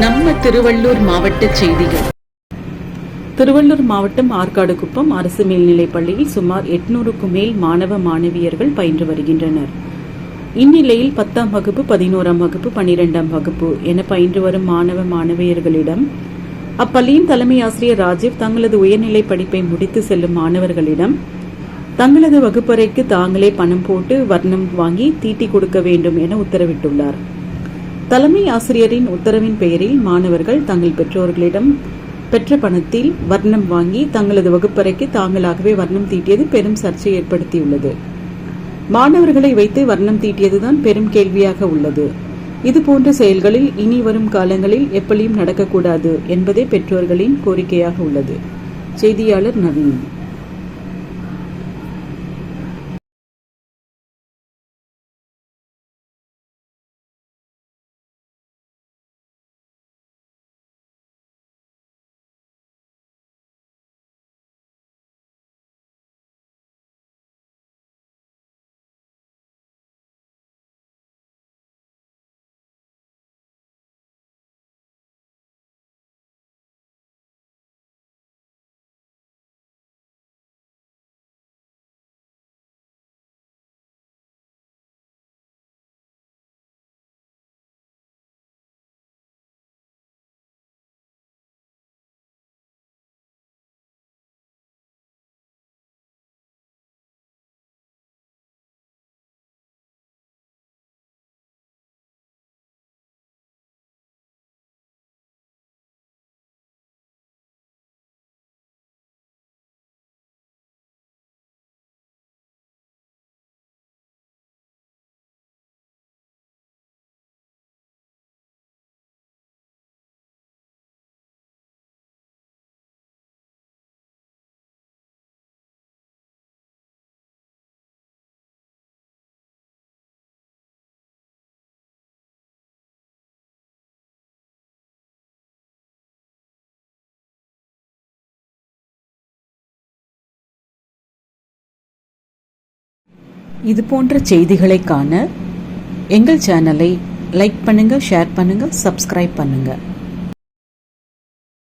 நம்ம திருவள்ளூர் மாவட்ட செய்திகள். திருவள்ளூர் மாவட்டம் ஆற்காடுகுப்பம் அரசு மேல்நிலைப் பள்ளியில் சுமார் 800க்கும் மேல் மாணவ மாணவியர்கள் பயின்று வருகின்றனர். இந்நிலையில் 10ஆம் வகுப்பு, 11ஆம் வகுப்பு, 12ஆம் வகுப்பு என பயின்று வரும் மாணவ மாணவியர்களிடம் அப்பள்ளியின் தலைமை ஆசிரியர் ராஜீவ் தங்களது உயர்நிலை படிப்பை முடித்து செல்லும் மாணவர்களிடம் தங்களது வகுப்பறைக்கு தாங்களே பணம் போட்டு வர்ணம் வாங்கி தீட்டி கொடுக்க வேண்டும் என உத்தரவிட்டுள்ளார். தலைமை ஆசிரியரின் உத்தரவின் பெயரில் மாணவர்கள் தங்கள் பெற்றோர்களிடம் பெற்ற பணத்தில் வர்ணம் வாங்கி தங்களது வகுப்பறைக்கு தாங்களாகவே வர்ணம் தீட்டியது பெரும் சர்ச்சை ஏற்படுத்தியுள்ளது. மாணவர்களை வைத்து வர்ணம் தீட்டியதுதான் பெரும் கேள்வியாக உள்ளது. இதுபோன்ற செயல்களில் இனி வரும் காலங்களில் எப்படியும் நடக்கக்கூடாது என்பதே பெற்றோர்களின் கோரிக்கையாக உள்ளது. செய்தியாளர் நவீன். இது போன்ற செய்திகளை காண எங்கள் சேனலை லைக் பண்ணுங்க, ஷேர் பண்ணுங்க, சப்ஸ்கிரைப் பண்ணுங்க.